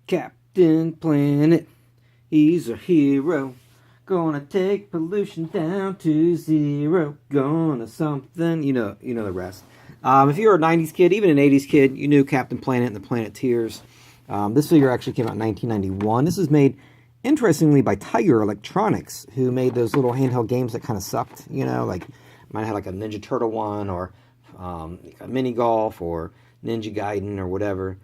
Captain Planet, he's a hero. Gonna take pollution down to zero. Gonna something, you know the rest. If you were a '90s kid, even an '80s kid, you knew Captain Planet and the Planeteers. This figure actually came out in 1991. This is made, interestingly, by Tiger Electronics, who made those little handheld games that kind of sucked. You know, like might have like a Ninja Turtle one, or a mini golf, or Ninja Gaiden, or whatever.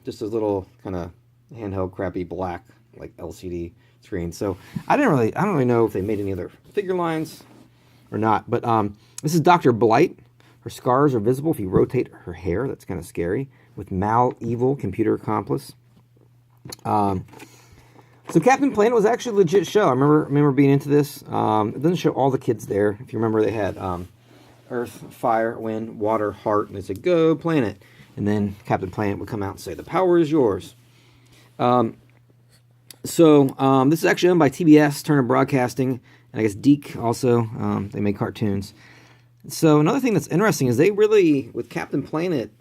Just a little kind of handheld, crappy black like LCD screen. So I don't really know if they made any other figure lines or not. But this is Dr. Blight. Her scars are visible if you rotate her hair. That's kind of scary. With Mal-Evil, computer accomplice. So Captain Planet was actually a legit show. I remember being into this. It doesn't show all the kids there. If you remember, they had Earth, Fire, Wind, Water, Heart, and they said, "Go Planet." And then Captain Planet would come out and say, "The power is yours." This is actually owned by TBS, Turner Broadcasting, and I guess Deke also. They make cartoons. So another thing that's interesting is they really, with Captain Planet,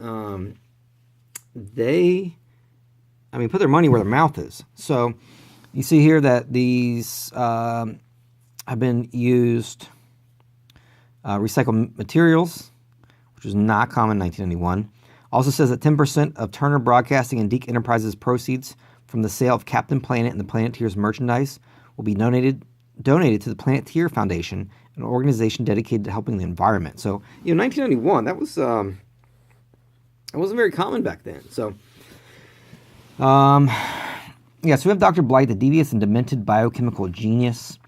they put their money where their mouth is. So you see here that these have been used recycled materials, which was not common in 1991. Also says that 10% of Turner Broadcasting and Deke Enterprises proceeds from the sale of Captain Planet and the Planeteers merchandise will be donated to the Planeteer Foundation, an organization dedicated to helping the environment. So, 1991, that wasn't very common back then. So, so we have Dr. Blight, the devious and demented biochemical genius.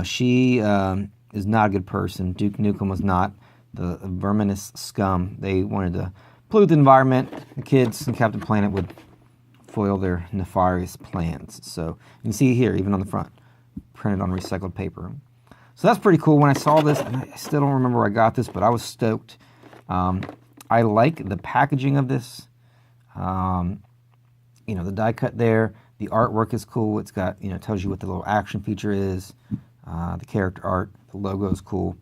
She is not a good person. Duke Nukem was not. The verminous scum. They wanted to pollute the environment. The kids and Captain Planet would foil their nefarious plans. So you can see here, even on the front, printed on recycled paper. So that's pretty cool. When I saw this, and I still don't remember where I got this, but I was stoked. I like the packaging of this. The die cut there. The artwork is cool. It's got, tells you what the little action feature is. The character art. The logo is cool.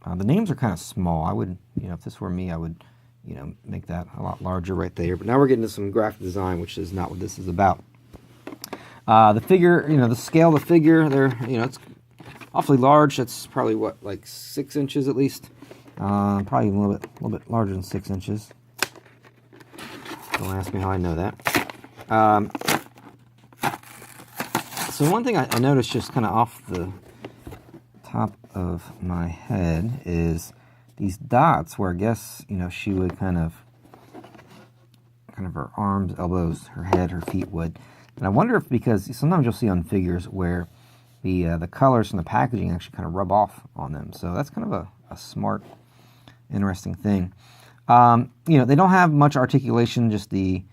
The names are kind of small. I would, if this were me, I would, make that a lot larger right there. But now we're getting to some graphic design, which is not what this is about. The figure, the scale of the figure, there, it's awfully large. That's probably like 6 inches at least. Probably even a little bit larger than 6 inches. Don't ask me how I know that. So one thing I noticed just kind of off the top of my head is these dots where I guess, she would kind of her arms, elbows, her head, her feet would. And I wonder if, because sometimes you'll see on figures where the colors from the packaging actually kind of rub off on them. So that's kind of a smart, interesting thing. They don't have much articulation, just the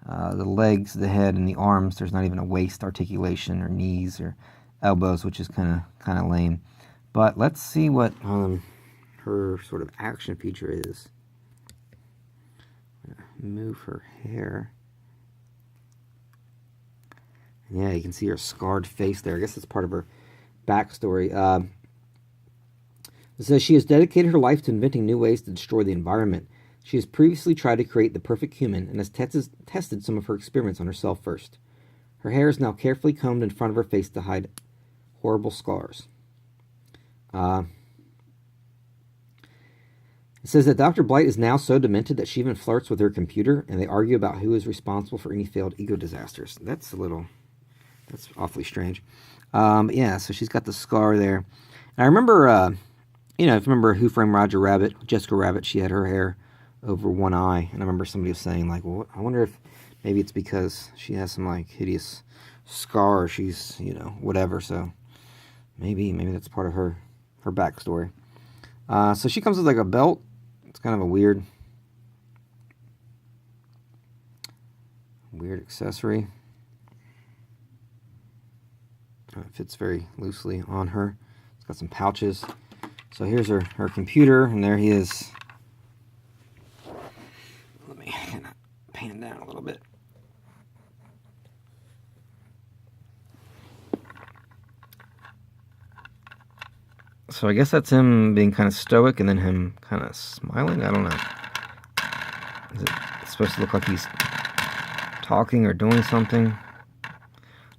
legs, the head, and the arms. There's not even a waist articulation or knees or elbows, which is kind of lame. But let's see what her sort of action feature is. Move her hair. Yeah, you can see her scarred face there. I guess that's part of her backstory. It says she has dedicated her life to inventing new ways to destroy the environment. She has previously tried to create the perfect human and has tested some of her experiments on herself first. Her hair is now carefully combed in front of her face to hide horrible scars. It says that Dr. Blight is now so demented that she even flirts with her computer, and they argue about who is responsible for any failed ego disasters. That's awfully strange. Yeah, so she's got the scar there. And I remember, if you remember Who Framed Roger Rabbit, Jessica Rabbit, she had her hair over one eye. And I remember somebody was saying, like, well, I wonder if maybe it's because she has some, like, hideous scar, or she's, whatever. So maybe that's part of her backstory. So she comes with, like, a belt. It's kind of a weird accessory. It fits very loosely on her. It's got some pouches. So here's her computer, and there he is. Let me kind of pan down a little bit. So I guess that's him being kind of stoic and then him kind of smiling. I don't know. Is it supposed to look like he's talking or doing something.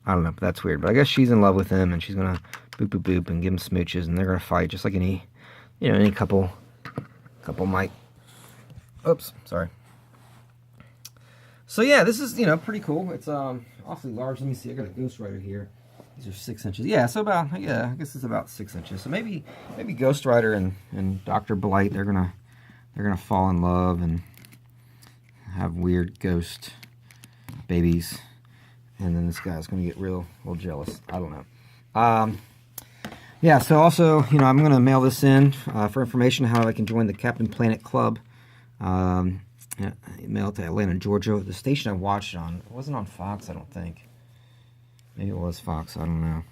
I don't know, but that's weird. But I guess she's in love with him, and she's gonna boop boop boop and give him smooches, and they're gonna fight just like any, you know, any couple might. Oops, sorry. So yeah, this is, you know, pretty cool. It's awfully large. Let me see. I got a Ghost Rider here. These are 6 inches. Yeah, so about, yeah, I guess it's about 6 inches. So maybe Ghost Rider and Dr. Blight, they're gonna fall in love and have weird ghost babies. And then this guy's going to get real jealous. I don't know. Yeah, so also, you know, I'm going to mail this in for information how I can join the Captain Planet Club. Yeah, mail it to Atlanta, Georgia. The station I watched it on, it wasn't on Fox, I don't think. Maybe it was Fox, I don't know.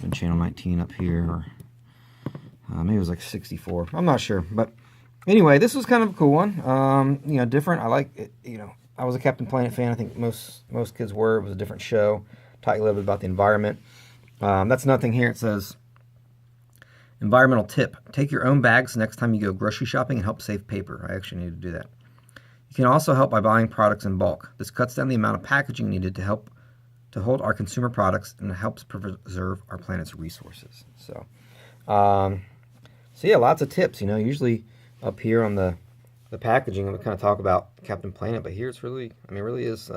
And Channel 19 up here, or maybe it was like 64. I'm not sure, but anyway, this was kind of a cool one. You know, different. I like it, you know. I was a Captain Planet fan. I think most kids were. It was a different show. Taught you a little bit about the environment. That's nothing here. It says, environmental tip. Take your own bags next time you go grocery shopping and help save paper. I actually need to do that. You can also help by buying products in bulk. This cuts down the amount of packaging needed to hold our consumer products, and it helps preserve our planet's resources. So yeah, lots of tips. You know, usually up here on the packaging, we kind of talk about Captain Planet, but here it's really, I mean, it really is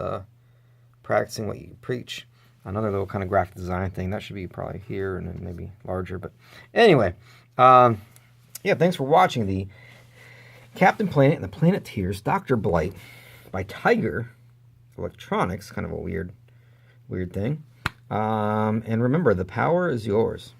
practicing what you preach. Another little kind of graphic design thing. That should be probably here and then maybe larger. But anyway, yeah, thanks for watching the Captain Planet and the Planeteers, Dr. Blight by Tiger Electronics. Kind of a weird thing. And remember, the power is yours.